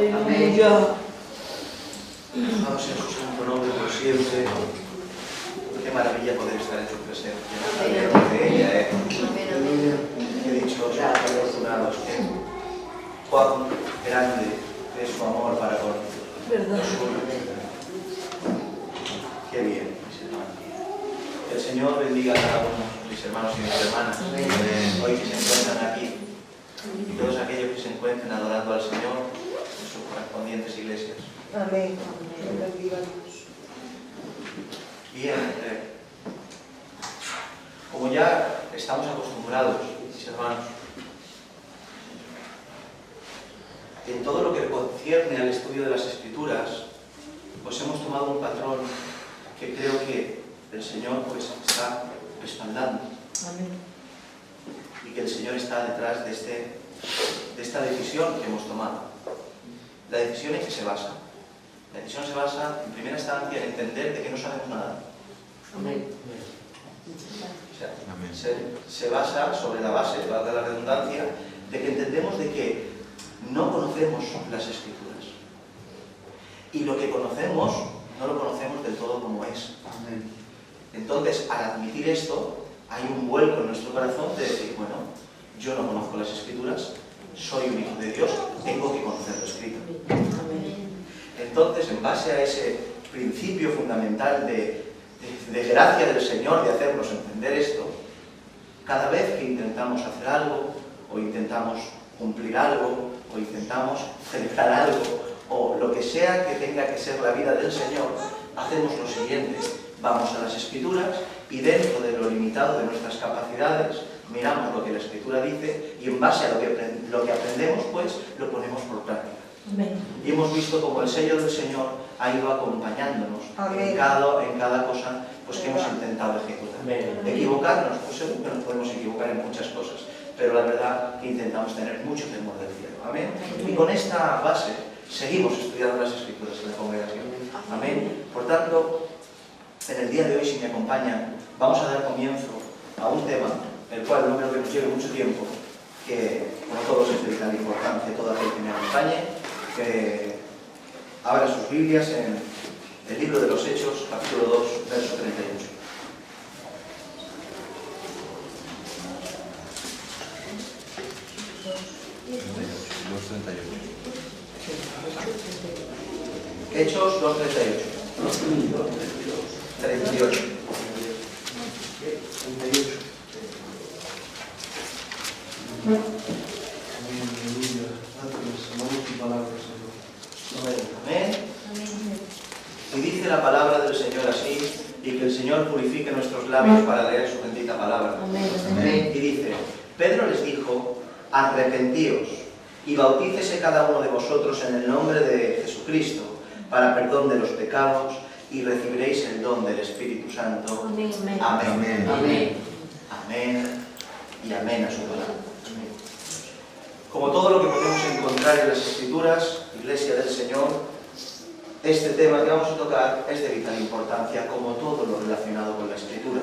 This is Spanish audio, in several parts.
Aleluya. Vamos en su santo nombre por siempre. Qué maravilla poder estar en su presencia. Hablarnos de ella, He dicho, somos afortunados. Cuán grande es su amor para con nosotros. Qué bien, mis hermanos. Que el Señor bendiga a cada uno de mis hermanos y mis hermanas hoy que se encuentran aquí y todos aquellos que se encuentren adorando al Señor en sus correspondientes iglesias. Amén. Bendiga a Dios. Bien, como ya estamos acostumbrados, mis hermanos, en todo lo que concierne al estudio de las Escrituras, pues hemos tomado un patrón que creo que el Señor pues está respaldando. Amén. Y que el Señor está detrás de esta decisión que hemos tomado. La decisión en que se basa. La decisión se basa, en primera instancia, en entender de que no sabemos nada. Amén. O sea, se basa sobre la base, valga la redundancia, de que entendemos de que no conocemos las Escrituras. Y lo que conocemos, no lo conocemos del todo como es. Entonces, al admitir esto, hay un vuelco en nuestro corazón de decir, bueno, yo no conozco las Escrituras, soy un hijo de Dios, tengo que conocer lo escrito. Entonces, en base a ese principio fundamental de gracia del Señor de hacernos entender esto, cada vez que intentamos hacer algo, o intentamos cumplir algo, o intentamos celebrar algo, o lo que sea que tenga que ser la vida del Señor, hacemos lo siguiente: vamos a las Escrituras y dentro de lo limitado de nuestras capacidades miramos lo que la Escritura dice y en base a lo que aprendemos, pues lo ponemos por práctica. Amén. Y hemos visto como el sello del Señor ha ido acompañándonos en cada cosa pues, que hemos intentado ejecutar. Amén. Equivocarnos, pues seguro que nos podemos equivocar en muchas cosas, pero la verdad que intentamos tener mucho temor del cielo. Amén. Y con esta base seguimos estudiando las Escrituras en la congregación. Amén. Por tanto, en el día de hoy, si me acompañan, vamos a dar comienzo a un tema, el cual no creo que nos lleve mucho tiempo, que como todos es de vital importancia, todo aquel que me acompañe, que abra sus Biblias en el libro de los Hechos, capítulo 2, verso 38. Hechos 2:38. 38. Amén. Y dice la palabra del Señor así, y que el Señor purifique nuestros labios para leer su bendita palabra. Amén. Y dice, Pedro les dijo, arrepentíos y bautícese cada uno de vosotros en el nombre de Jesucristo para perdón de los pecados y recibiréis el don del Espíritu Santo. Amén. Amén. Amén. Amén. Y amén a su palabra. Como todo lo que podemos encontrar en las Escrituras, Iglesia del Señor, este tema que vamos a tocar es de vital importancia, como todo lo relacionado con la Escritura.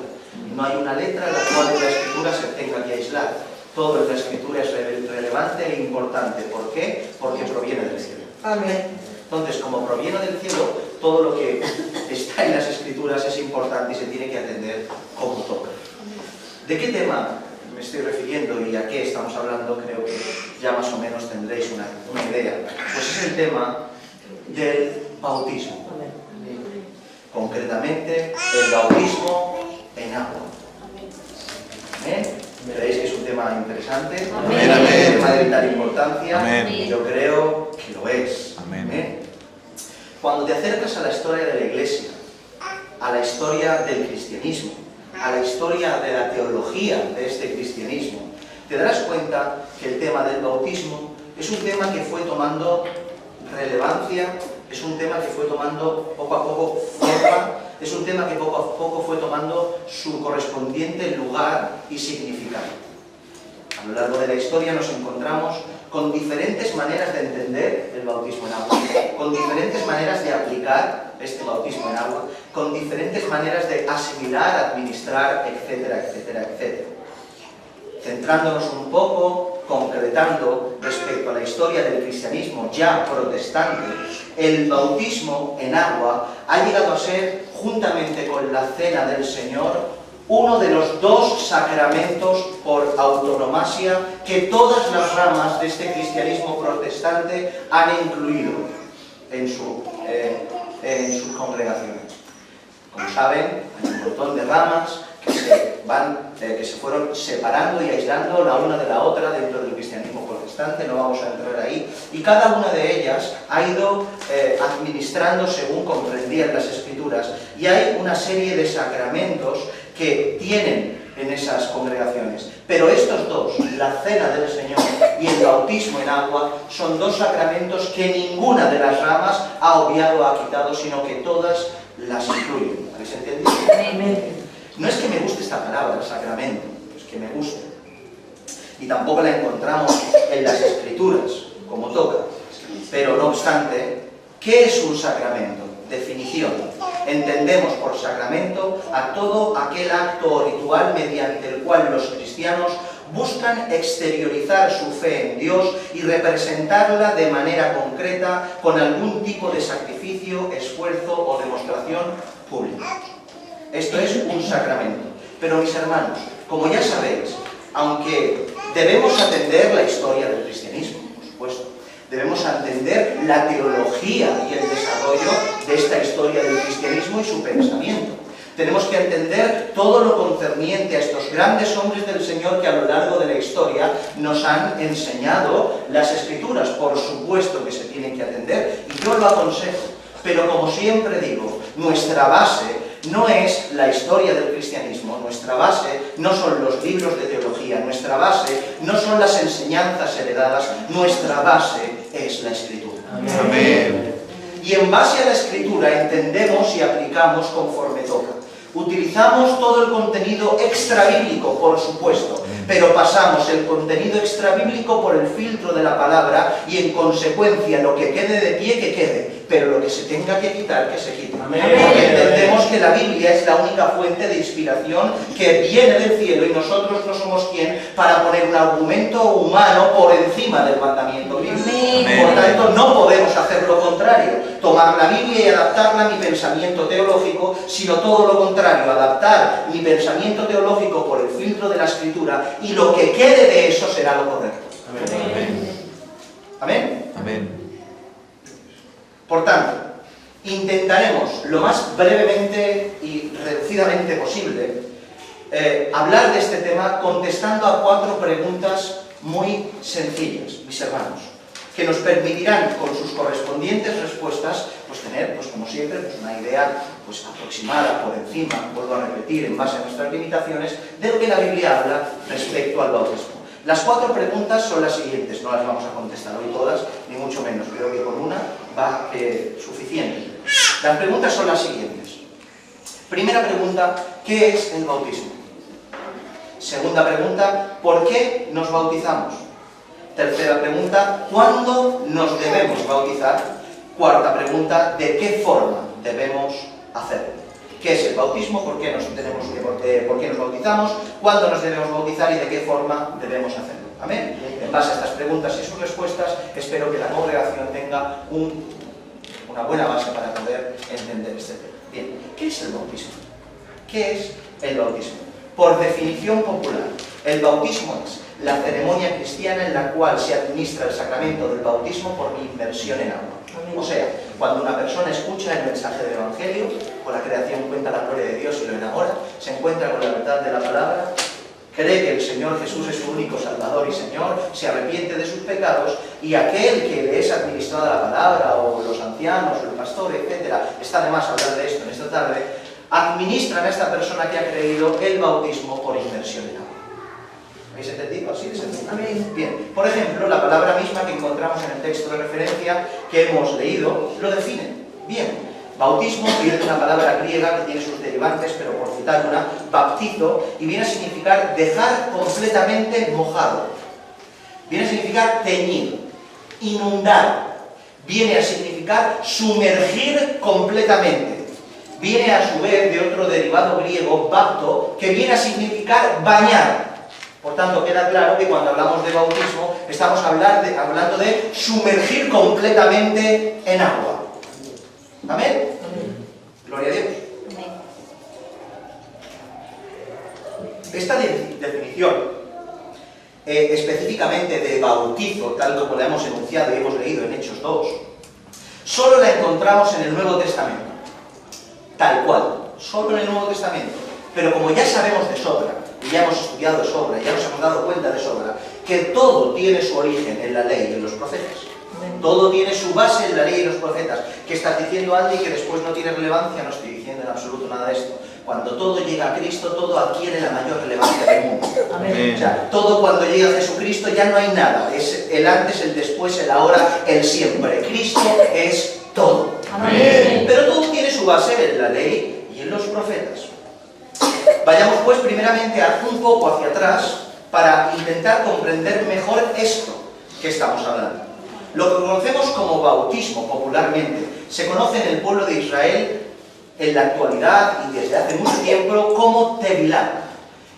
No hay una letra en la cual la Escritura se tenga que aislar. Todo en la Escritura es relevante e importante. ¿Por qué? Porque proviene del cielo. Amén. Entonces, como proviene del cielo, todo lo que está en las Escrituras es importante y se tiene que atender como toca. ¿De qué tema me estoy refiriendo y a qué estamos hablando? Creo que ya más o menos tendréis una idea. Pues es el tema del bautismo. Concretamente, el bautismo en agua. ¿Eh? ¿Veis que es un tema interesante? Amén. Un tema de vital importancia. Amén. Yo creo que lo es. Amén. ¿Eh? Cuando te acercas a la historia de la Iglesia, a la historia del cristianismo, a la historia de la teología de este cristianismo, te darás cuenta que el tema del bautismo es un tema que fue tomando relevancia, es un tema que fue tomando poco a poco forma, es un tema que poco a poco fue tomando su correspondiente lugar y significado. A lo largo de la historia nos encontramos con diferentes maneras de entender el bautismo en agua, con diferentes maneras de aplicar este bautismo en agua, con diferentes maneras de asimilar, administrar, etcétera, etcétera, etcétera. Centrándonos un poco, concretando respecto respecto a la historia del cristianismo ya protestante, el bautismo en agua ha llegado a ser, juntamente con la cena del Señor, uno de los dos sacramentos por autonomasia que todas las ramas de este cristianismo protestante han incluido en sus congregaciones. Como saben, hay un montón de ramas que se fueron separando y aislando la una de la otra dentro del cristianismo protestante, no vamos a entrar ahí, y cada una de ellas ha ido administrando según comprendían las Escrituras, y hay una serie de sacramentos que tienen en esas congregaciones. Pero estos dos, la cena del Señor y el bautismo en agua, son dos sacramentos que ninguna de las ramas ha obviado o ha quitado, sino que todas las incluyen. ¿Habéis entendido? Amén. No es que me guste esta palabra, sacramento, es que me gusta. Y tampoco la encontramos en las Escrituras, como toca. Pero no obstante, ¿qué es un sacramento? Definición. Entendemos por sacramento a todo aquel acto o ritual mediante el cual los cristianos buscan exteriorizar su fe en Dios y representarla de manera concreta con algún tipo de sacrificio, esfuerzo o demostración pública. Esto es un sacramento. Pero mis hermanos, como ya sabéis, aunque debemos atender la historia del cristianismo, por supuesto, debemos entender la teología y el desarrollo de esta historia del cristianismo y su pensamiento. Tenemos que entender todo lo concerniente a estos grandes hombres del Señor que a lo largo de la historia nos han enseñado las Escrituras. Por supuesto que se tienen que atender, y yo lo aconsejo. Pero como siempre digo, nuestra base no es la historia del cristianismo, nuestra base no son los libros de teología, nuestra base no son las enseñanzas heredadas, nuestra base es la Escritura. Amén. Y en base a la Escritura entendemos y aplicamos conforme toca. Utilizamos todo el contenido extrabíblico, por supuesto, pero pasamos el contenido extrabíblico por el filtro de la palabra y en consecuencia lo que quede de pie, que quede, pero lo que se tenga que quitar, que se quite. Amén. Porque entendemos que la Biblia es la única fuente de inspiración que viene del cielo y nosotros no somos quien para poner un argumento humano por encima del mandamiento bíblico. Amén. Por tanto, no podemos hacer lo contrario, tomar la Biblia y adaptarla a mi pensamiento teológico, sino todo lo contrario, adaptar mi pensamiento teológico por el filtro de la Escritura y lo que quede de eso será lo correcto. Amén. ¿Amén? Amén. Por tanto, intentaremos lo más brevemente y reducidamente posible hablar de este tema contestando a 4 preguntas muy sencillas, mis hermanos, que nos permitirán con sus correspondientes respuestas pues tener, pues como siempre, pues una idea pues aproximada por encima, vuelvo a repetir, en base a nuestras limitaciones, de lo que la Biblia habla respecto al bautismo. Las 4 preguntas son las siguientes, no las vamos a contestar hoy todas, ni mucho menos, creo que con una va suficiente. Las preguntas son las siguientes. Primera pregunta, ¿qué es el bautismo? Segunda pregunta, ¿por qué nos bautizamos? Tercera pregunta, ¿cuándo nos debemos bautizar? Cuarta pregunta, ¿de qué forma debemos hacerlo? ¿Qué es el bautismo? ¿Por qué nos bautizamos? ¿Cuándo nos debemos bautizar? ¿Y de qué forma debemos hacerlo? ¿Amén? En base a estas preguntas y sus respuestas, espero que la congregación tenga una buena base para poder entender este tema. Bien, ¿qué es el bautismo? ¿Qué es el bautismo? Por definición popular, el bautismo es la ceremonia cristiana en la cual se administra el sacramento del bautismo por inmersión en agua. O sea, cuando una persona escucha el mensaje del Evangelio, con la creación cuenta la gloria de Dios y lo enamora, se encuentra con la verdad de la palabra, cree que el Señor Jesús es su único Salvador y Señor, se arrepiente de sus pecados y aquel que le es administrada la palabra, o los ancianos, o el pastor, etc., está de más hablar de esto en esta tarde, administran a esta persona que ha creído el bautismo por inmersión en agua. ¿Habéis entendido? Así de sencillo. Amén. Bien, por ejemplo, la palabra misma que encontramos en el texto de referencia que hemos leído lo define. Bien, bautismo viene de una palabra griega que tiene sus derivantes, pero por citar una, baptizo, y viene a significar dejar completamente mojado. Viene a significar teñir, inundar. Viene a significar sumergir completamente. Viene a su vez de otro derivado griego, bapto, que viene a significar bañar. Por tanto, queda claro que cuando hablamos de bautismo estamos hablando de sumergir completamente en agua. ¿Amén? Gloria a Dios. Esta definición específicamente de bautizo, tal como la hemos enunciado y hemos leído en Hechos 2, solo la encontramos en el Nuevo Testamento. Tal cual, solo en el Nuevo Testamento. Pero como ya sabemos de sobra, y ya hemos estudiado de sobra, ya nos hemos dado cuenta de sobra, que todo tiene su origen en la ley y en los profetas. Todo tiene su base en la ley y los profetas. ¿Qué estás diciendo, Andy, que después no tiene relevancia? No estoy diciendo en absoluto nada de esto. Cuando todo llega a Cristo, todo adquiere la mayor relevancia del mundo. Amén. O sea, todo cuando llega a Jesucristo ya no hay nada. Es el antes, el después, el ahora, el siempre. Cristo es todo. Amén. Pero todo tiene su base en la ley y en los profetas. Vayamos pues primeramente un poco hacia atrás para intentar comprender mejor esto que estamos hablando. Lo que conocemos como bautismo popularmente se conoce en el pueblo de Israel en la actualidad y desde hace mucho tiempo como tevilá.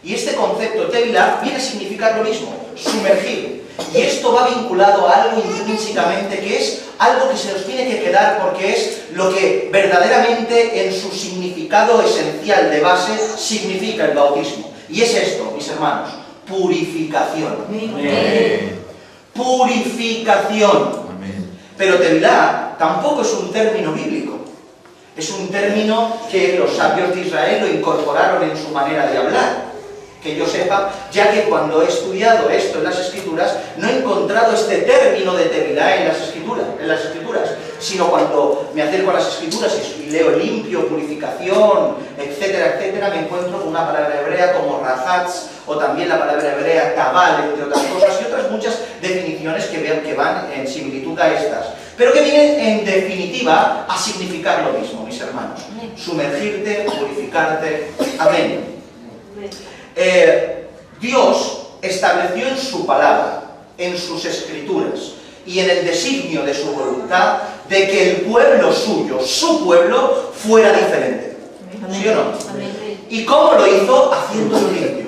Y este concepto tevilá viene a significar lo mismo, sumergir. Y esto va vinculado a algo intrínsecamente que es algo que se nos tiene que quedar porque es lo que verdaderamente en su significado esencial de base significa el bautismo. Y es esto, mis hermanos, purificación. Amén. Purificación. Amén. Pero tevilá tampoco es un término bíblico. Es un término que los sabios de Israel lo incorporaron en su manera de hablar. Que yo sepa, ya que cuando he estudiado esto en las Escrituras, no he encontrado este término de tevilá en las Escrituras, sino cuando me acerco a las Escrituras y leo limpio, purificación, etcétera, etcétera, me encuentro con una palabra hebrea como rajatz, o también la palabra hebrea tabal, entre otras cosas, y otras muchas definiciones que van en similitud a estas, pero que vienen en definitiva a significar lo mismo, mis hermanos. Sumergirte, purificarte. Amén. Dios estableció en su palabra, en sus escrituras y en el designio de su voluntad de que el pueblo suyo, su pueblo, fuera diferente. ¿Sí o no? ¿Y cómo lo hizo? Haciéndolo limpio.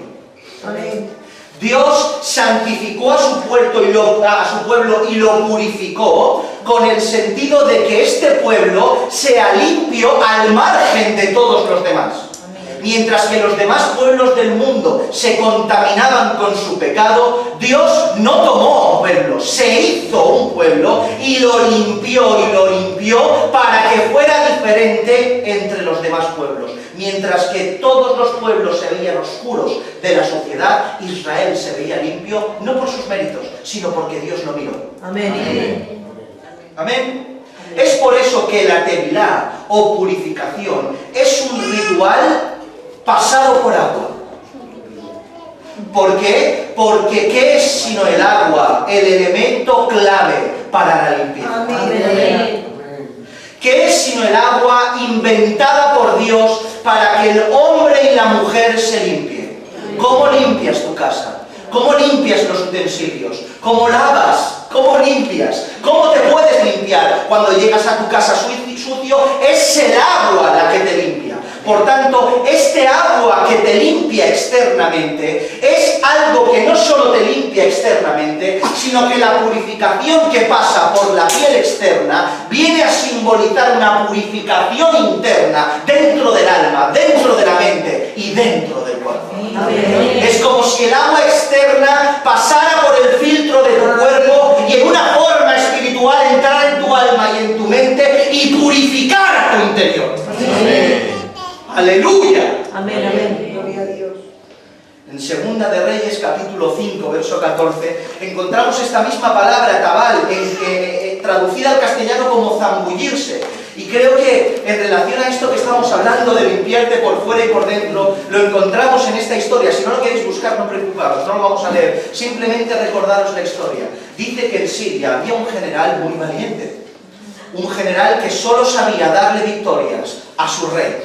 Dios santificó a su pueblo y lo purificó con el sentido de que este pueblo sea limpio al margen de todos los demás. Mientras que los demás pueblos del mundo se contaminaban con su pecado, Dios no tomó un pueblo, se hizo un pueblo y lo limpió para que fuera diferente entre los demás pueblos. Mientras que todos los pueblos se veían oscuros de la sociedad, Israel se veía limpio, no por sus méritos, sino porque Dios lo miró. Amén. Amén. Es por eso que la tevilá o purificación es un ritual pasado por agua. ¿Por qué? Porque ¿qué es sino el agua, el elemento clave para la limpieza? Amén. ¿Qué es sino el agua inventada por Dios para que el hombre y la mujer se limpien? ¿Cómo limpias tu casa? ¿Cómo limpias los utensilios? ¿Cómo lavas? ¿Cómo limpias? ¿Cómo te puedes limpiar cuando llegas a tu casa sucio? Es el agua la que te limpia. Por tanto, este agua que te limpia externamente es algo que no solo te limpia externamente, sino que la purificación que pasa por la piel externa viene a simbolizar una purificación interna dentro del alma, dentro de la mente y dentro del cuerpo. Es como si el agua externa pasara por el filtro de tu cuerpo y en una forma espiritual entrara en tu alma y en tu mente y purificara tu interior. Amén. ¡Aleluya! Amén. Gloria a Dios. En Segunda de Reyes, capítulo 5, verso 14, encontramos esta misma palabra, tabal, traducida al castellano como zambullirse. Y creo que en relación a esto que estamos hablando de limpiarte por fuera y por dentro, lo encontramos en esta historia. Si no lo queréis buscar, no preocuparos, no lo vamos a leer. Simplemente recordaros la historia. Dice que en Siria había un general muy valiente. Un general que solo sabía darle victorias a su rey.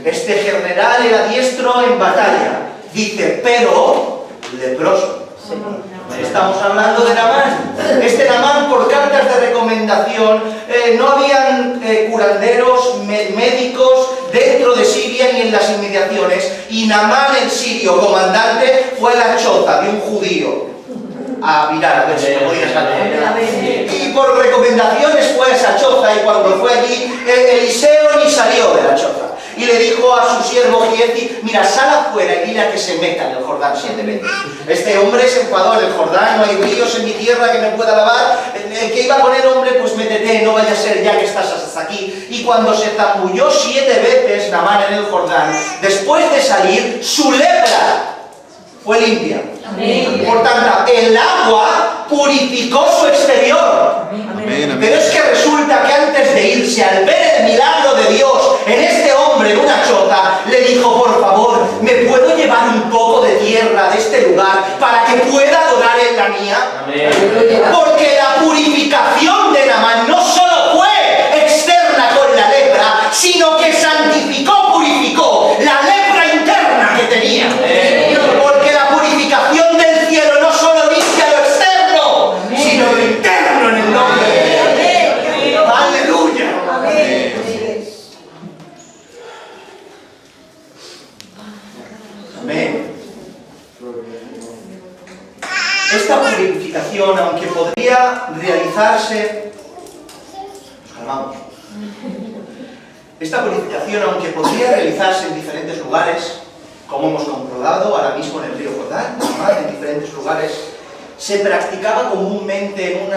Este general era diestro en batalla. Dice, pero leproso. Estamos hablando de Naamán. Este Naamán, por cartas de recomendación, no habían curanderos, médicos dentro de Siria ni en en las inmediaciones y Naamán el sirio, comandante, fue a la choza de un judío a mirar a ver si lo podía salvar. Y por recomendaciones fue a esa choza, y cuando fue allí, Eliseo ni salió de la choza. Y le dijo a su siervo Giezi: mira, sal afuera y dile a que se meta en el Jordán 7 veces. Este hombre se enfadó: en el Jordán no hay ríos en mi tierra que me pueda lavar. El que iba con el hombre, pues métete, no vaya a ser ya que estás hasta aquí. Y cuando se zambulló 7 veces Naamán en el Jordán, después de salir, su lepra fue limpia. Amén. Por tanto, el agua purificó su exterior. Amén. Pero es que resulta que antes de irse, al ver el milagro de Dios en este hombre en una choza, le dijo: por favor, ¿me puedo llevar un poco de tierra de este lugar para que pueda adorar en la mía? Porque la purificación de Naamán no solo fue externa con la lepra, sino que santificó, purificó la lepra interna que tenía. Porque la purificación del cielo no solo limpia lo externo, sino lo interno, en el nombre de Dios. ¡Aleluya! Amén. Esta purificación, aunque podría realizarse... Nos calmamos. Esta purificación, aunque podría realizarse en diferentes lugares, como hemos comprobado ahora mismo en el río Jordán, en diferentes lugares, se practicaba comúnmente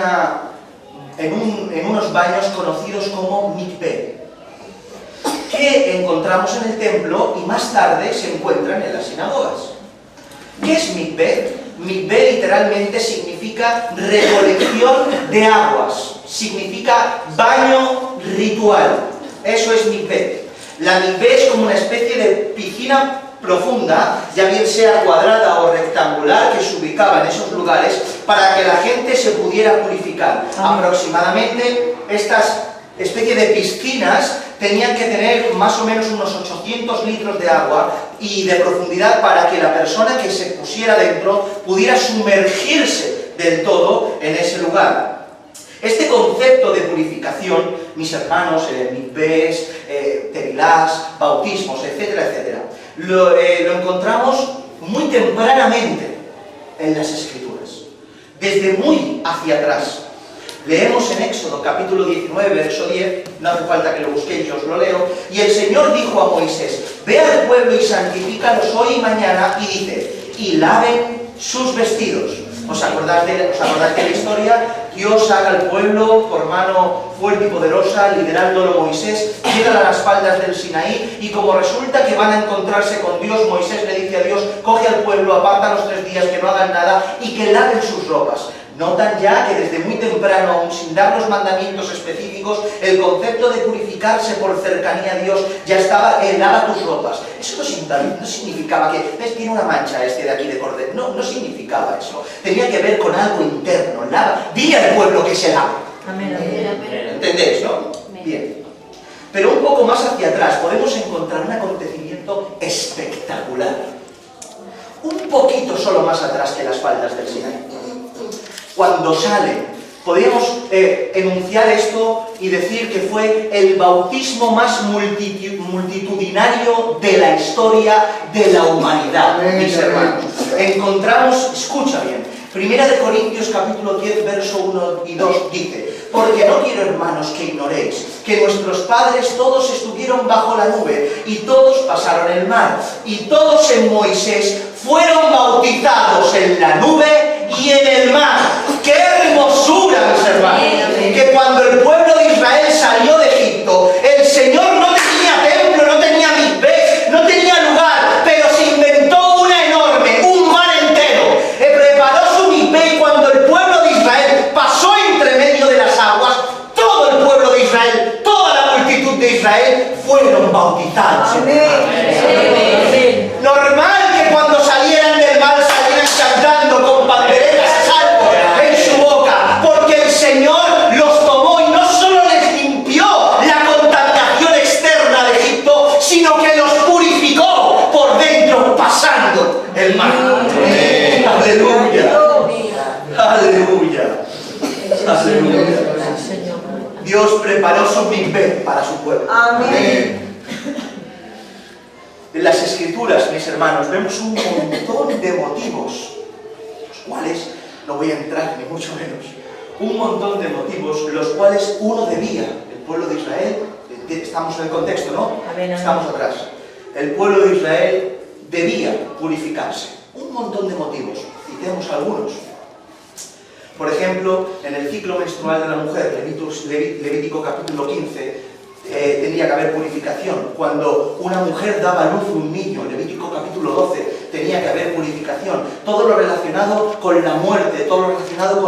en unos baños conocidos como mikveh, que encontramos en el templo y más tarde se encuentran en las sinagogas. ¿Qué es mikveh? Mikveh literalmente significa recolección de aguas, significa baño ritual. Eso es mikveh. La mikveh es como una especie de piscina profunda, ya bien sea cuadrada o rectangular, que se ubicaba en esos lugares para que la gente se pudiera purificar. Aproximadamente estas especies de piscinas tenían que tener más o menos unos 800 litros de agua y de profundidad para que la persona que se pusiera dentro pudiera sumergirse del todo en ese lugar. Este concepto de purificación, mis hermanos, mikvehs, tevilás, bautismos, etcétera, etcétera, lo encontramos muy tempranamente en las Escrituras, desde muy hacia atrás. Leemos en Éxodo capítulo 19, verso 10, no hace falta que lo busquéis, yo os lo leo, y el Señor dijo a Moisés: ve al pueblo y santifícalos hoy y mañana, y dice: y laven sus vestidos. ¿Os acordáis de la historia? Dios saca al pueblo por mano fuerte y poderosa, liderándolo Moisés, llegan a las faldas del Sinaí, y como resulta que van a encontrarse con Dios, Moisés le dice a Dios: coge al pueblo, aparta los 3 días, que no hagan nada y que laven sus ropas. Notan ya que desde muy temprano, aún sin dar los mandamientos específicos, el concepto de purificarse por cercanía a Dios ya estaba en lava tus ropas. Eso no significaba que, ¿ves? Tiene una mancha este de aquí de cordero. No significaba eso. Tenía que ver con algo interno. Lava. Dile al pueblo que se lave. ¿Entendéis, no? Bien. Pero un poco más hacia atrás podemos encontrar un acontecimiento espectacular. Un poquito solo más atrás que las faldas del Sinaí. Cuando salen, podríamos enunciar esto y decir que fue el bautismo más multitudinario de la historia de la humanidad, mis hermanos. Encontramos, escucha bien, 1 Corintios capítulo 10, verso 1 y 2 dice: porque no quiero, hermanos, que ignoréis que nuestros padres todos estuvieron bajo la nube y todos pasaron el mar, y todos en Moisés fueron bautizados en la nube y en el mar. ¡Qué hermosura, mis hermanos! Que cuando el pueblo de Israel salió de Egipto, el Señor no tenía templo, no tenía mikveh, no tenía lugar, pero se inventó una enorme, un mar entero. Preparó su mikveh, y cuando el pueblo de Israel pasó entre medio de las aguas, todo el pueblo de Israel, toda la multitud de Israel fueron bautizados. Normal que cuando salieran del mar salieran cantando con panderetas a salvo en su boca, porque el Señor los tomó y no solo les limpió la contaminación externa de Egipto, sino que los purificó por dentro pasando el mar. ¡Aleluya! ¡Aleluya! ¡Aleluya! Dios preparó su mikveh para su pueblo. Amén. en las Escrituras, mis hermanos, vemos un montón de motivos, los cuales, no voy a entrar ni mucho menos, un montón de motivos, los cuales uno debía, el pueblo de Israel, estamos en el contexto, ¿no? Amén, amén. Estamos atrás. El pueblo de Israel debía purificarse. Un montón de motivos, citemos algunos. Por ejemplo, en el ciclo menstrual de la mujer, Levítico capítulo 15, tenía que haber purificación. Cuando una mujer daba a luz un niño, Levítico capítulo 12, tenía que haber purificación. Todo lo relacionado con la muerte, todo lo relacionado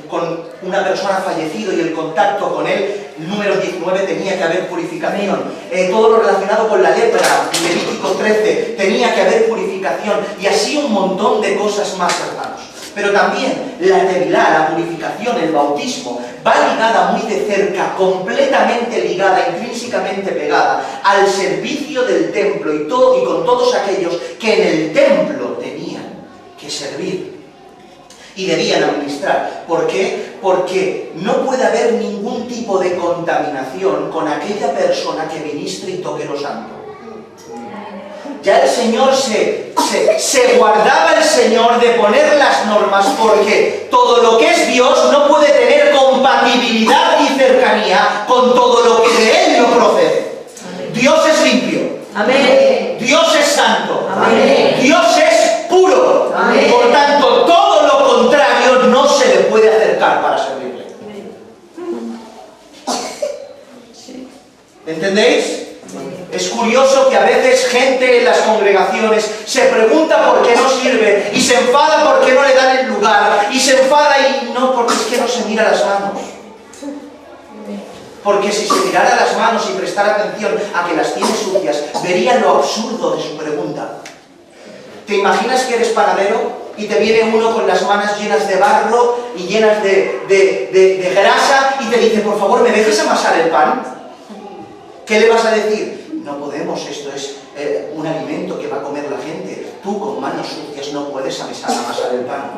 con una persona fallecida y el contacto con él, número 19, tenía que haber purificación. Todo lo relacionado con la lepra, Levítico 13, tenía que haber purificación. Y así un montón de cosas más, hermanos. Pero también la tevilá, la purificación, el bautismo, va ligada muy de cerca, completamente ligada, intrínsecamente pegada al servicio del templo y con todos aquellos que en el templo tenían que servir y debían administrar. ¿Por qué? Porque no puede haber ningún tipo de contaminación con aquella persona que ministre y toque lo santo. Ya el Señor se guardaba el Señor de poner las normas, porque todo lo que es Dios no puede tener compatibilidad y cercanía con todo lo que de Él no procede. Dios es limpio. Amén. Dios es santo. Amén. Dios es puro. Amén. Por tanto, todo lo contrario no se le puede acercar para servirle. ¿Entendéis? Es curioso que a veces gente en las congregaciones se pregunta por qué no sirve y se enfada porque no le dan el lugar y se enfada y no, porque es que no se mira las manos. Porque si se mirara las manos y prestara atención a que las tiene sucias, vería lo absurdo de su pregunta. ¿Te imaginas que eres panadero y te viene uno con las manos llenas de barro y llenas de grasa y te dice, por favor, ¿me dejas amasar el pan? ¿Qué le vas a decir? No podemos, esto es un alimento que va a comer la gente. Tú con manos sucias no puedes amasar el pan.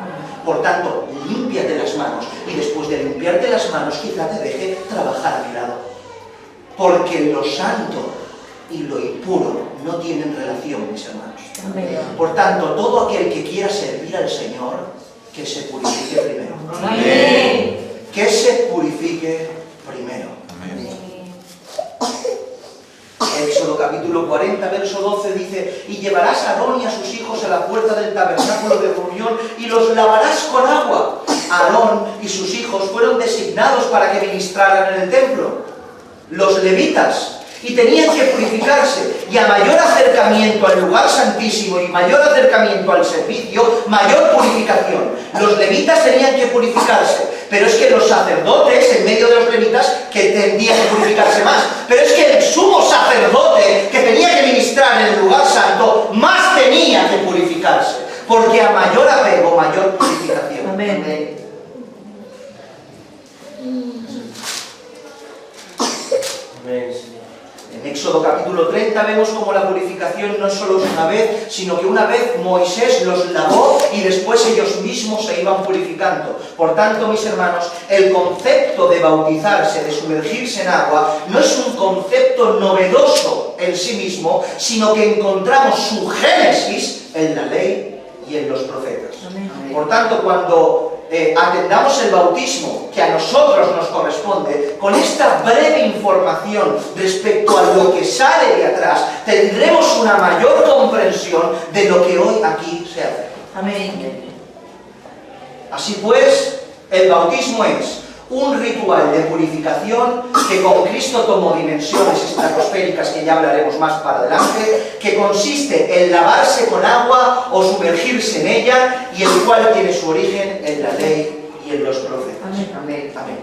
Por tanto, límpiate las manos y después de limpiarte las manos quizá te deje trabajar a mi lado. Porque lo santo y lo impuro no tienen relación, mis hermanos. Amén. Por tanto, todo aquel que quiera servir al Señor, que se purifique primero. Amén. Que se purifique primero. Éxodo capítulo 40, verso 12 dice: y llevarás a Aarón y a sus hijos a la puerta del tabernáculo de reunión y los lavarás con agua. Aarón y sus hijos fueron designados para que ministraran en el templo, los levitas, y tenían que purificarse, y a mayor acercamiento al lugar santísimo y mayor acercamiento al servicio, mayor purificación. Los levitas tenían que purificarse, pero es que los sacerdotes, en medio de los levitas, que tendrían que purificarse más, pero es que el sumo sacerdote, que tenía que ministrar en el lugar santo, más tenía que purificarse, porque a mayor apego, mayor purificación. Amén. Amén. En Éxodo capítulo 30 vemos como la purificación no solo es una vez, sino que una vez Moisés los lavó y después ellos mismos se iban purificando. Por tanto, mis hermanos, el concepto de bautizarse, de sumergirse en agua, no es un concepto novedoso en sí mismo, sino que encontramos su génesis en la ley y en los profetas. Amén. Por tanto, cuando atendamos el bautismo que a nosotros nos corresponde, con esta breve información respecto a lo que sale de atrás, tendremos una mayor comprensión de lo que hoy aquí se hace. Amén. Así pues, el bautismo es un ritual de purificación que con Cristo tomó dimensiones estratosféricas, que ya hablaremos más para adelante, que consiste en lavarse con agua o sumergirse en ella, y el cual tiene su origen en la ley y en los profetas. Amén. Amén. Amén.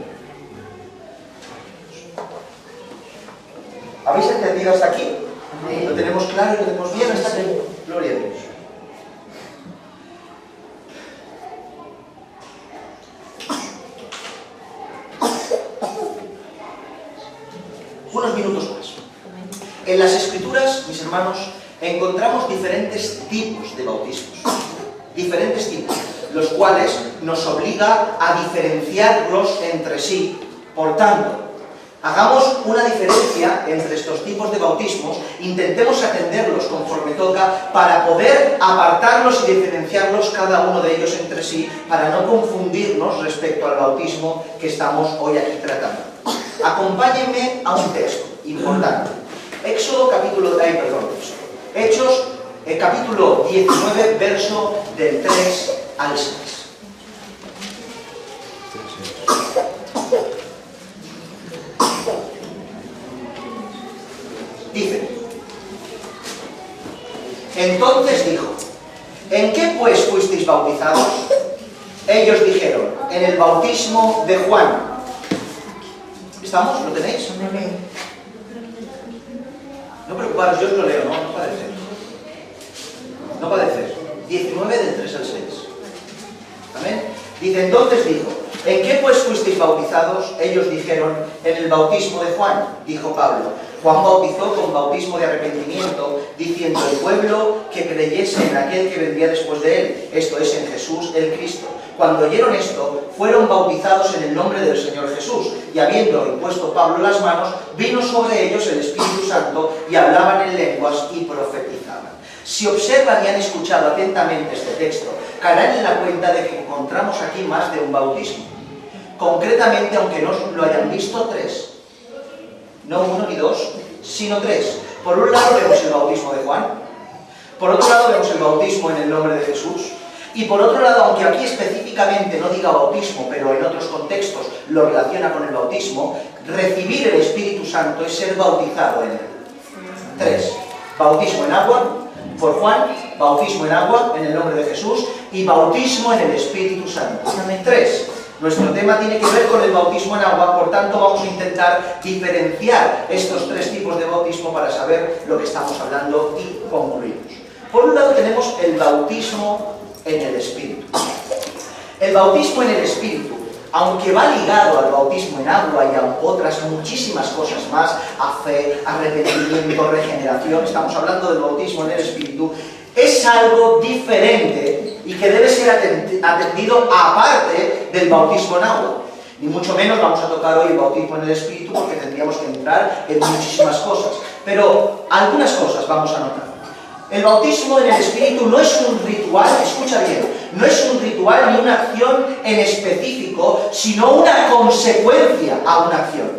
¿Habéis entendido hasta aquí? Amén. ¿Lo tenemos claro y lo tenemos bien hasta aquí? Gloria a Dios. Unos minutos más. En las Escrituras, mis hermanos, encontramos diferentes tipos de bautismos. Diferentes tipos, los cuales nos obliga a diferenciarlos entre sí. Por tanto, Hagamos una diferencia entre estos tipos de bautismos, intentemos atenderlos conforme toca para poder apartarlos y diferenciarlos cada uno de ellos entre sí, para no confundirnos respecto al bautismo que estamos hoy aquí tratando. Acompáñenme a un texto importante. Hechos capítulo 19, verso del 3 al 6. Dice: entonces dijo, ¿en qué pues fuisteis bautizados? Ellos dijeron, en el bautismo de Juan. ¿Estamos? ¿Lo tenéis? No preocuparos, yo os lo leo, no padecer. No padecer. 19 del 3 al 6. ¿Amén? Dice, entonces dijo, ¿en qué pues fuisteis bautizados? Ellos dijeron, en el bautismo de Juan. Dijo Pablo, Juan bautizó con bautismo de arrepentimiento, diciendo al pueblo que creyese en aquel que vendría después de él, esto es, en Jesús el Cristo. Cuando oyeron esto, fueron bautizados en el nombre del Señor Jesús, y habiendo impuesto Pablo las manos, vino sobre ellos el Espíritu Santo, y hablaban en lenguas y profetizaban. Si observan y han escuchado atentamente este texto, caerán en la cuenta de que encontramos aquí más de un bautismo. Concretamente, aunque no lo hayan visto, 3. No 1 ni 2, sino 3. Por un lado vemos el bautismo de Juan, por otro lado vemos el bautismo en el nombre de Jesús, y por otro lado, aunque aquí específicamente no diga bautismo, pero en otros contextos lo relaciona con el bautismo, recibir el Espíritu Santo es ser bautizado en él. 3. Bautismo en agua, por Juan, bautismo en agua en el nombre de Jesús y bautismo en el Espíritu Santo. 3. Nuestro tema tiene que ver con el bautismo en agua, por tanto vamos a intentar diferenciar estos 3 tipos de bautismo para saber lo que estamos hablando y concluimos. Por un lado tenemos el bautismo en el Espíritu. El bautismo en el Espíritu, aunque va ligado al bautismo en agua y a otras muchísimas cosas más, a fe, arrepentimiento, regeneración, estamos hablando del bautismo en el Espíritu, es algo diferente y que debe ser atendido aparte del bautismo en agua. Ni mucho menos vamos a tocar hoy el bautismo en el Espíritu porque tendríamos que entrar en muchísimas cosas. Pero algunas cosas vamos a notar. El bautismo en el Espíritu no es un ritual, escucha bien, no es un ritual ni una acción en específico, sino una consecuencia a una acción.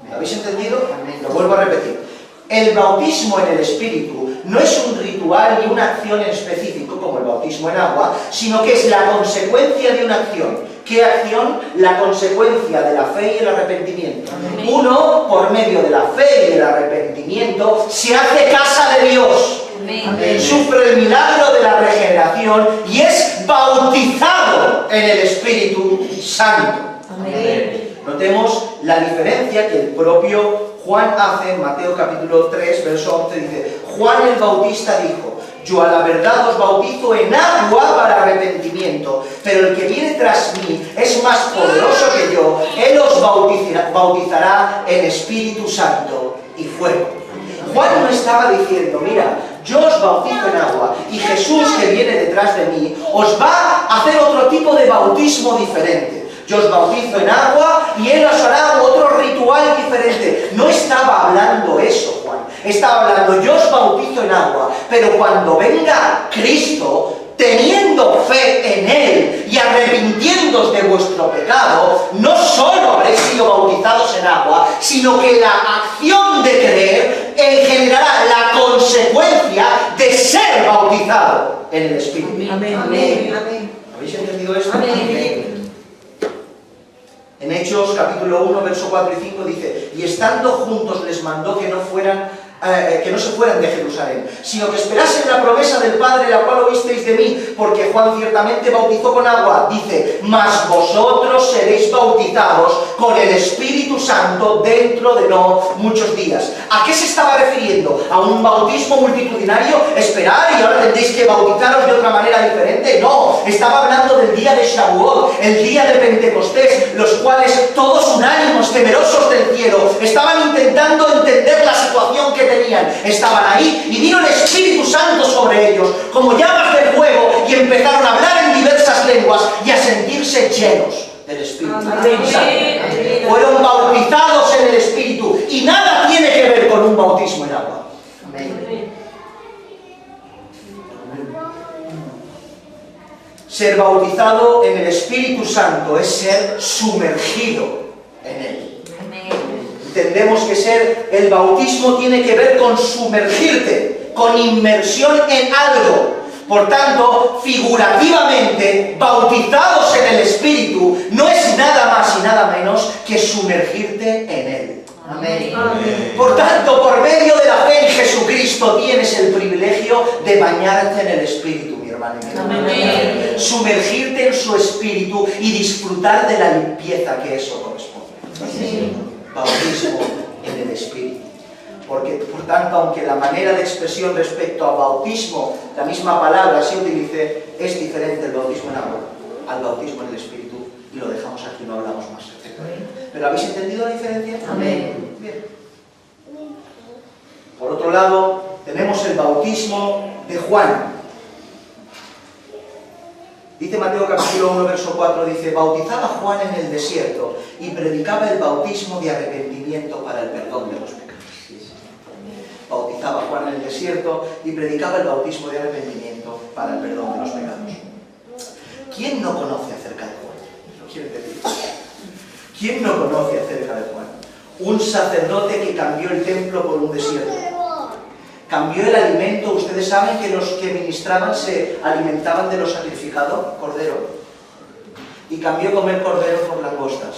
¿Me habéis entendido? Lo vuelvo a repetir. El bautismo en el Espíritu no es un ritual ni una acción en específico, como el bautismo en agua, sino que es la consecuencia de una acción. ¿Qué acción? La consecuencia de la fe y el arrepentimiento. Amén. Uno, por medio de la fe y el arrepentimiento, se hace casa de Dios. Amén. Sufre el milagro de la regeneración y es bautizado en el Espíritu Santo. Amén. Notemos la diferencia que el propio Juan hace en Mateo capítulo 3, verso 11, dice, Juan el Bautista dijo, yo a la verdad os bautizo en agua para arrepentimiento, pero el que viene tras mí es más poderoso que yo, él os bautizará en Espíritu Santo y fuego. Juan no estaba diciendo, mira, yo os bautizo en agua y Jesús que viene detrás de mí os va a hacer otro tipo de bautismo diferente. Yo os bautizo en agua y él os hará otro ritual diferente. No estaba hablando eso, Juan. Estaba hablando, yo os bautizo en agua, pero cuando venga Cristo, teniendo fe en él y arrepintiéndoos de vuestro pecado, no solo habréis sido bautizados en agua, sino que la acción de creer generará la consecuencia de ser bautizado en el Espíritu. Amén. Amén. ¿Habéis entendido esto? Amén. En Hechos capítulo 1, verso 4 y 5 dice, y estando juntos les mandó que no se fueran de Jerusalén, sino que esperasen la promesa del Padre, la cual oísteis de mí, porque Juan ciertamente bautizó con agua, dice, mas vosotros seréis bautizados con el Espíritu Santo dentro de no muchos días. ¿A qué se estaba refiriendo? ¿A un bautismo multitudinario? ¿Esperar y ahora tendréis que bautizaros de otra manera diferente? No, estaba hablando del día de Shavuot, el día de Pentecostés, los cuales todos unánimes, temerosos del cielo, estaban intentando entender la situación que tenían. Estaban ahí y vino el Espíritu Santo sobre ellos, como llamas de fuego, y empezaron a hablar en diversas lenguas y a sentirse llenos del Espíritu Santo. Fueron bautizados en el Espíritu Ser bautizado en el Espíritu Santo es ser sumergido en Él. Entendemos que el bautismo tiene que ver con sumergirte, con inmersión en algo. Por tanto, figurativamente, bautizados en el Espíritu no es nada más y nada menos que sumergirte en Él. Amén. Por tanto, por medio de la fe en Jesucristo tienes el privilegio de bañarte en el Espíritu, mi hermano. Amén. Sumergirte en su Espíritu y disfrutar de la limpieza que eso corresponde. Sí. Bautismo en el Espíritu. Porque, por tanto, aunque la manera de expresión respecto a bautismo, la misma palabra se utilice, es diferente el bautismo en agua al bautismo en el Espíritu, y lo dejamos aquí, no hablamos más. ¿Pero habéis entendido la diferencia? Amén. Bien. Por otro lado, tenemos el bautismo de Juan. Dice Mateo capítulo 1, verso 4, dice: bautizaba Juan en el desierto y predicaba el bautismo de arrepentimiento para el perdón de los pecados. Bautizaba Juan en el desierto y predicaba el bautismo de arrepentimiento para el perdón de los pecados. ¿Quién no conoce acerca de Juan? ¿Lo quiere decir? ¿Quién no conoce acerca de Juan? Un sacerdote que cambió el templo por un desierto. Cambió el alimento. Ustedes saben que los que ministraban se alimentaban de lo sacrificado, cordero. Y cambió comer cordero por langostas.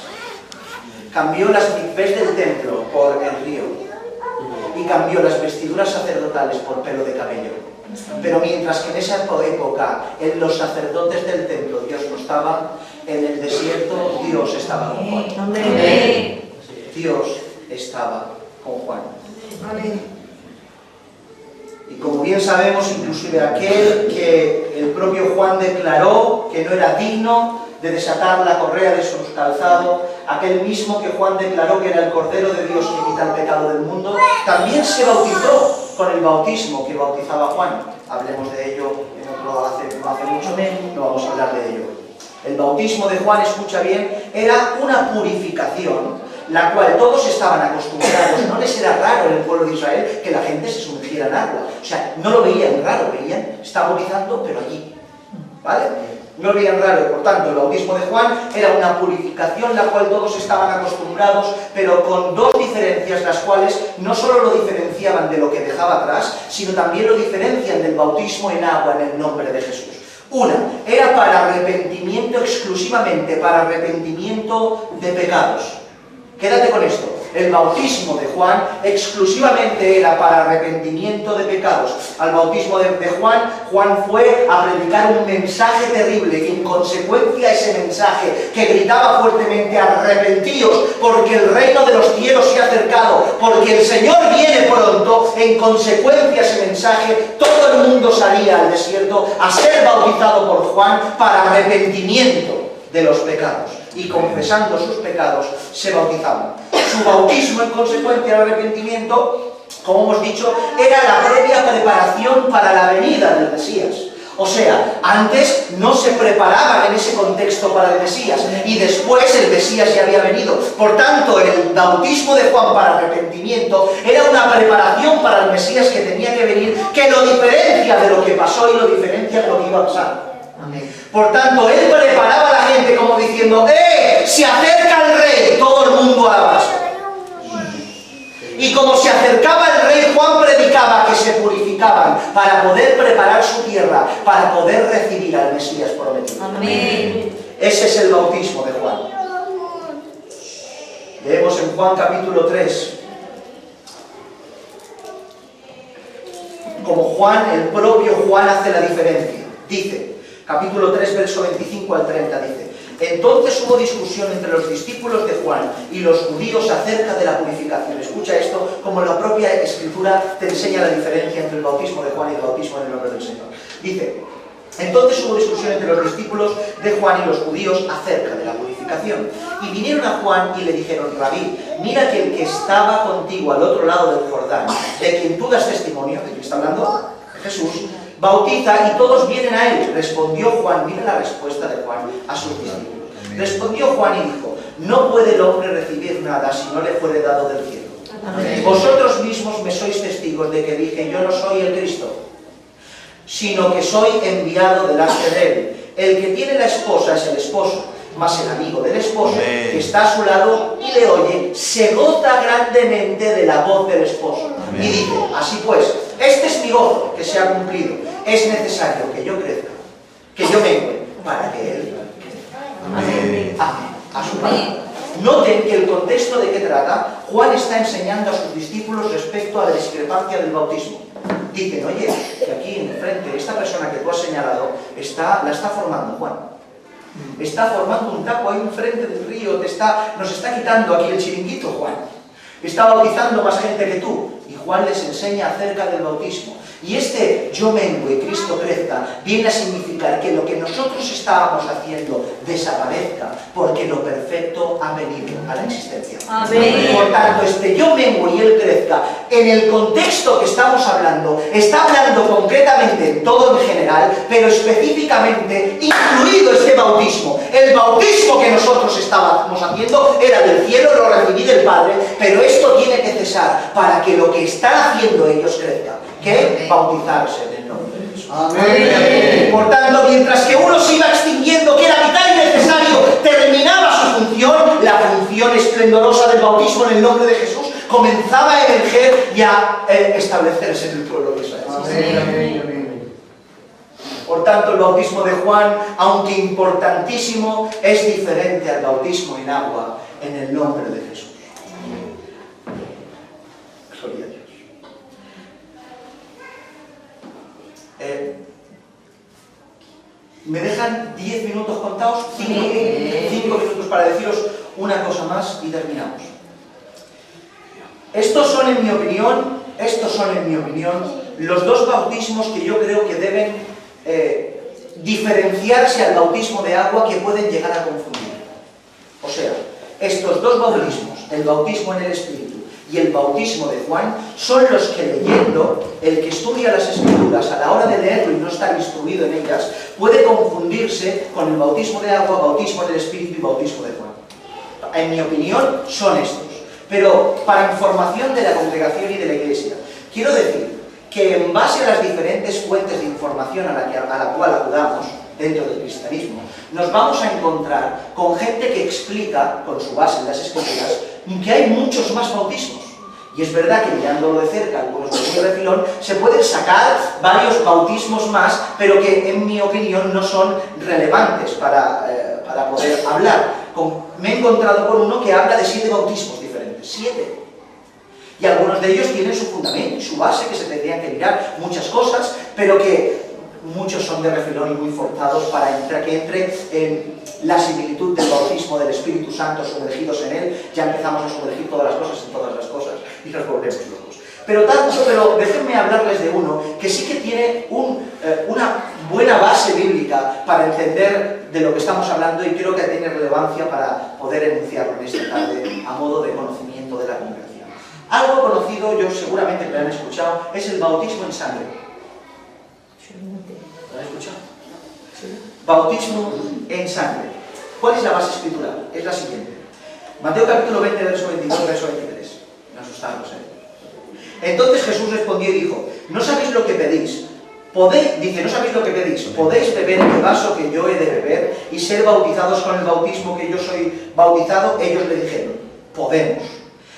Cambió las mikvés del templo por el río. Y cambió las vestiduras sacerdotales por pelo de camello. Pero mientras que en esa época en los sacerdotes del templo Dios no estaba, en el desierto Dios estaba con Juan. Amén. Dios estaba con Juan. Amén. Y como bien sabemos, inclusive aquel que el propio Juan declaró que no era digno de desatar la correa de su calzado, aquel mismo que Juan declaró que era el Cordero de Dios que quita el pecado del mundo, también se bautizó con el bautismo que bautizaba Juan. Hablemos de ello no hace mucho, no vamos a hablar de ello. El bautismo de Juan, escucha bien, era una purificación, la cual todos estaban acostumbrados. No les era raro en el pueblo de Israel que la gente se sumergiera en agua. O sea, no lo veían raro, veían, está bautizando, pero allí. ¿Vale? No lo veían raro. Por tanto, el bautismo de Juan era una purificación, la cual todos estaban acostumbrados, pero con dos diferencias, las cuales no solo lo diferenciaban de lo que dejaba atrás, sino también lo diferencian del bautismo en agua en el nombre de Jesús. Una, era para arrepentimiento exclusivamente, para arrepentimiento de pecados. Quédate con esto. El bautismo de Juan exclusivamente era para arrepentimiento de pecados. Al bautismo de Juan, Juan fue a predicar un mensaje terrible, y en consecuencia ese mensaje que gritaba fuertemente: arrepentíos, porque el reino de los cielos se ha acercado, porque el Señor viene pronto. En consecuencia ese mensaje, todo el mundo salía al desierto a ser bautizado por Juan para arrepentimiento de los pecados, y confesando sus pecados se bautizaban. Su bautismo, en consecuencia del arrepentimiento, como hemos dicho, era la previa preparación para la venida del Mesías. O sea, antes no se preparaban en ese contexto para el Mesías, y después el Mesías ya había venido. Por tanto, el bautismo de Juan para arrepentimiento era una preparación para el Mesías que tenía que venir, que lo diferencia de lo que pasó y lo diferencia de lo que iba a pasar. Amén. Por tanto, él preparaba a la gente como diciendo: se acerca el rey, todo el mundo alaba. Y como se acercaba el rey, Juan predicaba que se purificaban para poder preparar su tierra, para poder recibir al Mesías prometido. Amén. Ese es el bautismo de Juan. Leemos en Juan capítulo 3. Como Juan, el propio Juan hace la diferencia. Dice, capítulo 3, verso 25 al 30, dice: entonces hubo discusión entre los discípulos de Juan y los judíos acerca de la purificación. Escucha esto, como la propia Escritura te enseña la diferencia entre el bautismo de Juan y el bautismo en el nombre del Señor. Dice, entonces hubo discusión entre los discípulos de Juan y los judíos acerca de la purificación. Y vinieron a Juan y le dijeron: Rabí, mira que el que estaba contigo al otro lado del Jordán, de quien tú das testimonio, ¿de quién está hablando? De Jesús, bautiza y todos vienen a él. Respondió Juan, mira la respuesta de Juan a sus discípulos. Respondió Juan y dijo: no puede el hombre recibir nada si no le fuere dado del cielo. Amén. Vosotros mismos me sois testigos de que dije: yo no soy el Cristo, sino que soy enviado delante de él. El que tiene la esposa es el esposo, más el amigo del esposo, Amén. que está a su lado y le oye, se goza grandemente de la voz del esposo. Amén. Y dice, así pues, este es mi gozo que se ha cumplido. Es necesario que yo crezca, que yo mengue, para que él Amén. ame a su padre. Noten que el contexto de qué trata, Juan está enseñando a sus discípulos respecto a la discrepancia del bautismo. Dicen, oye, que aquí enfrente, esta persona que tú has señalado, la está formando Juan. Está formando un tapo ahí enfrente del río, nos está quitando aquí el chiringuito, Juan. Está bautizando más gente que tú. Y Juan les enseña acerca del bautismo. Y este yo mengo y Cristo crezca viene a significar que lo que nosotros estábamos haciendo desaparezca, porque lo perfecto ha venido a la existencia. Amén. Por tanto, este yo mengo y Él crezca, en el contexto que estamos hablando, está hablando concretamente en todo en general, pero específicamente incluido este bautismo. El bautismo que nosotros estábamos haciendo era del cielo, lo recibí del Padre, pero esto tiene que cesar para que lo que están haciendo ellos crezca, que bautizarse en el nombre de Jesús. Amén. Por tanto, mientras que uno se iba extinguiendo, que era vital y necesario, terminaba su función, la función esplendorosa del bautismo en el nombre de Jesús comenzaba a emerger y a establecerse en el pueblo de Israel. Amén. Por tanto, el bautismo de Juan, aunque importantísimo, es diferente al bautismo en agua en el nombre de Jesús. Gloria a Dios. ¿Me dejan 10 minutos contados? 5 minutos para deciros una cosa más y terminamos. Estos son en mi opinión, los dos bautismos que yo creo que deben diferenciarse al bautismo de agua, que pueden llegar a confundir. O sea, estos dos bautismos, el bautismo en el Espíritu y el bautismo de Juan, son los que leyendo, el que estudia las Escrituras a la hora de leerlo y no estar instruido en ellas, puede confundirse con el bautismo de agua, bautismo en el Espíritu y bautismo de Juan. En mi opinión, son estos. Pero para información de la congregación y de la Iglesia, quiero decir que en base a las diferentes fuentes de información a la cual acudamos dentro del cristianismo, nos vamos a encontrar con gente que explica, con su base en las Escrituras, que hay muchos más bautismos. Y es verdad que mirándolo de cerca, algunos de muy refilón, se pueden sacar varios bautismos más, pero que en mi opinión no son relevantes para poder hablar. Me he encontrado con uno que habla de 7 bautismos diferentes. 7. Y algunos de ellos tienen su fundamento y su base, que se tendrían que mirar muchas cosas, pero que muchos son de refilón y muy forzados para que entre en la similitud del bautismo del Espíritu Santo, sumergidos en él. Ya empezamos a sumergir todas las cosas en todas las cosas y nos volvemos locos. Pero déjenme hablarles de uno que sí que tiene una buena base bíblica para entender de lo que estamos hablando, y creo que tiene relevancia para poder enunciarlo en esta tarde a modo de conocimiento de la congregación. Algo conocido, yo seguramente que lo han escuchado, es el bautismo en sangre. ¿Lo han escuchado? Bautismo en sangre. ¿Cuál es la base escritural? Es la siguiente. Mateo capítulo 20, verso 22, verso 23. Me asustaros, Entonces Jesús respondió y dijo, ¿no sabéis lo que pedís? No sabéis lo que pedís. ¿Podéis beber el vaso que yo he de beber y ser bautizados con el bautismo que yo soy bautizado? Ellos le dijeron, podemos.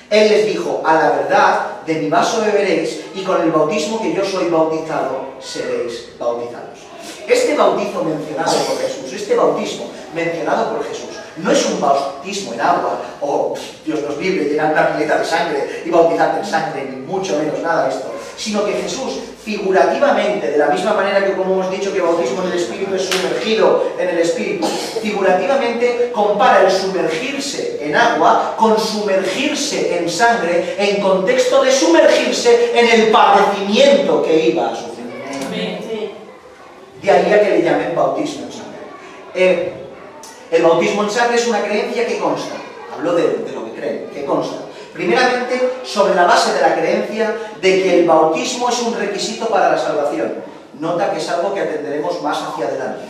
Él les dijo, a la verdad, de mi vaso beberéis y con el bautismo que yo soy bautizado, seréis bautizados. Este bautizo mencionado por Jesús, este bautismo mencionado por Jesús, no es un bautismo en agua, o Dios nos libre, llenar una pileta de sangre y bautizarte en sangre, ni mucho menos nada de esto, sino que Jesús, figurativamente, de la misma manera que como hemos dicho que bautismo en el Espíritu es sumergido en el Espíritu, figurativamente compara el sumergirse en agua con sumergirse en sangre, en contexto de sumergirse en el padecimiento que iba a sufrir. De ahí a que le llamen bautismo en sangre. El bautismo en sangre es una creencia que consta, hablo de lo que creen, que consta, primeramente sobre la base de la creencia de que el bautismo es un requisito para la salvación. Nota que es algo que atenderemos más hacia adelante.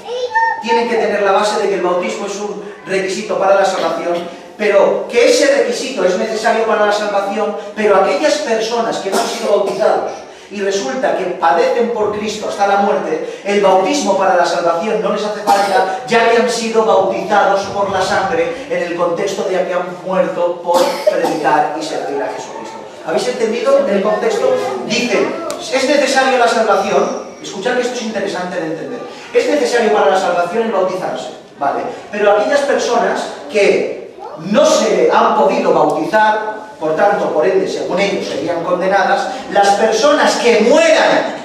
Tienen que tener la base de que el bautismo es un requisito para la salvación, pero que ese requisito es necesario para la salvación, pero aquellas personas que no han sido bautizados, y resulta que padecen por Cristo hasta la muerte, el bautismo para la salvación no les hace falta, ya que han sido bautizados por la sangre en el contexto de que han muerto por predicar y servir a Jesucristo. ¿Habéis entendido el contexto? Dice, es necesario la salvación, escuchad que esto es interesante de entender, es necesario para la salvación el bautizarse, ¿vale? Pero aquellas personas que no se han podido bautizar, por tanto, por ende, según ellos, serían condenadas, las personas que mueran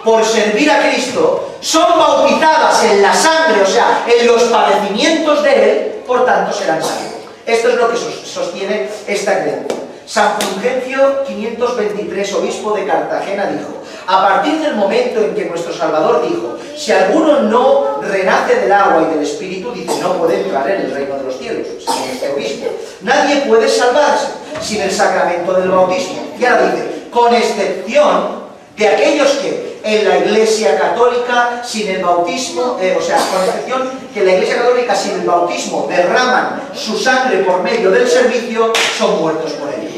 por servir a Cristo son bautizadas en la sangre, o sea, en los padecimientos de Él, por tanto serán salvos. Esto es lo que sostiene esta creencia. San Fulgencio 523, obispo de Cartagena, dijo: a partir del momento en que nuestro Salvador dijo, si alguno no renace del agua y del Espíritu, dice, no puede entrar en el reino de los cielos, según este obispo. Nadie puede salvarse sin el sacramento del bautismo. Y ahora dice, con excepción de aquellos que en la Iglesia Católica sin el bautismo, o sea, con excepción que en la Iglesia Católica sin el bautismo derraman su sangre por medio del servicio, son muertos por ello.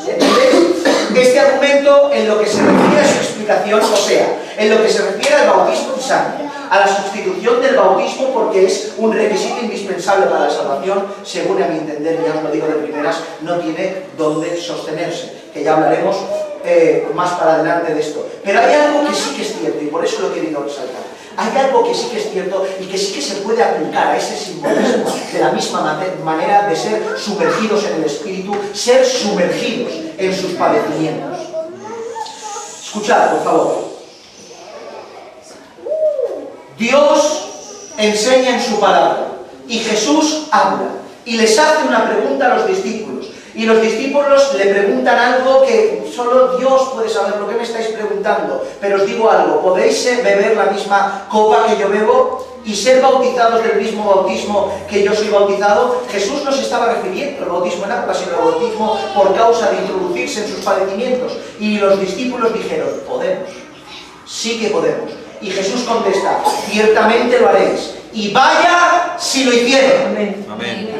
¿Entendéis? Este argumento, en lo que se refiere a su explicación, o sea, en lo que se refiere al bautismo en sangre, a la sustitución del bautismo porque es un requisito indispensable para la salvación, según a mi entender, ya os lo digo de primeras, no tiene dónde sostenerse, que ya hablaremos más para adelante de esto. Pero hay algo que sí que es cierto, y por eso lo he querido resaltar. Hay algo que sí que es cierto y que sí que se puede aplicar a ese simbolismo de la misma manera de ser sumergidos en el Espíritu, ser sumergidos en sus padecimientos. Escuchad, por favor. Dios enseña en su palabra y Jesús habla y les hace una pregunta a los discípulos. Y los discípulos le preguntan algo que solo Dios puede saber. Lo que me estáis preguntando, pero os digo algo, ¿podéis beber la misma copa que yo bebo y ser bautizados del mismo bautismo que yo soy bautizado? Jesús no se estaba refiriendo al bautismo en agua, sino al bautismo por causa de introducirse en sus padecimientos. Y los discípulos dijeron, podemos, sí que podemos. Y Jesús contesta, ciertamente lo haréis, y vaya si lo hicieron. Amén. Amén.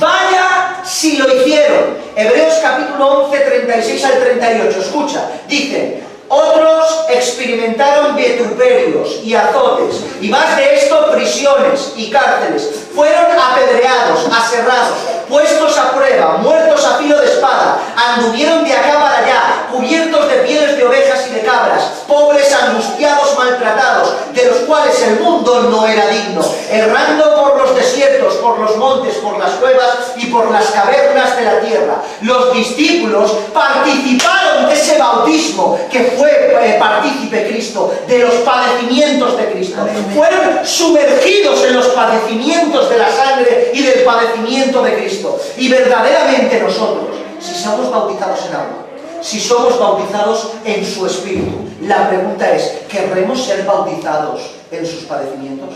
Vaya si lo hicieron. Hebreos capítulo 11, 36 al 38. Escucha, dice, otros experimentaron vituperios y azotes, y más de esto, prisiones y cárceles. Fueron apedreados, aserrados, puestos a prueba, muertos a filo de espada, anduvieron de acá para allá, cubiertos de pieles de ovejas y de cabras, pobres, angustiados, maltratados, de los cuales el mundo no era digno, errando por los desiertos, por los montes, por las cuevas y por las cavernas de la tierra. Los discípulos participaron de ese bautismo que fue partícipe Cristo, de los padecimientos de Cristo. Fueron sumergidos en los padecimientos de la sangre y del padecimiento de Cristo. Y verdaderamente nosotros, si somos bautizados en agua, si somos bautizados en su Espíritu, la pregunta es, ¿querremos ser bautizados en sus padecimientos?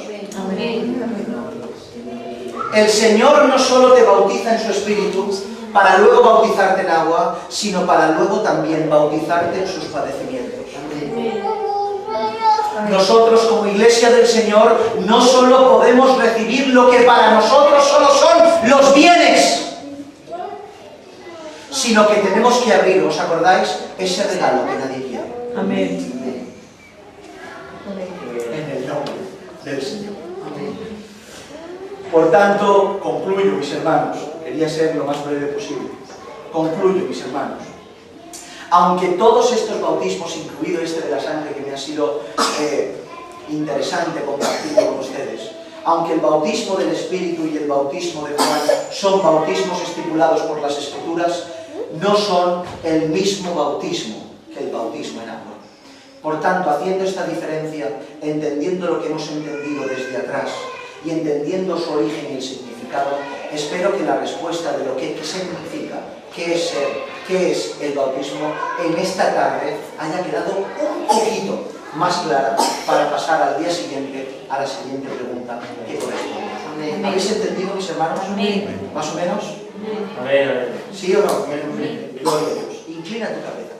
El Señor no solo te bautiza en su Espíritu para luego bautizarte en agua, sino para luego también bautizarte en sus padecimientos. Nosotros como Iglesia del Señor no solo podemos recibir lo que para nosotros solo son los bienes, sino que tenemos que abrir, ¿os acordáis? Ese regalo que nadie quiere. Amén. En el nombre del Señor. Por tanto, concluyo, mis hermanos, quería ser lo más breve posible. Concluyo, mis hermanos. Aunque todos estos bautismos, incluido este de la sangre que me ha sido interesante compartirlo con ustedes, aunque el bautismo del Espíritu y el bautismo de Juan son bautismos estipulados por las Escrituras, no son el mismo bautismo que el bautismo en agua. Por tanto, haciendo esta diferencia, entendiendo lo que hemos entendido desde atrás y entendiendo su origen y el significado, espero que la respuesta de lo que significa, qué es ser, qué es el bautismo, en esta tarde haya quedado un poquito más clara para pasar al día siguiente a la siguiente pregunta que corresponde. ¿Habéis entendido, mis hermanos? Amén. ¿Más o menos? Amén. ¿Sí o no? Gloria a Dios. Inclina tu cabeza.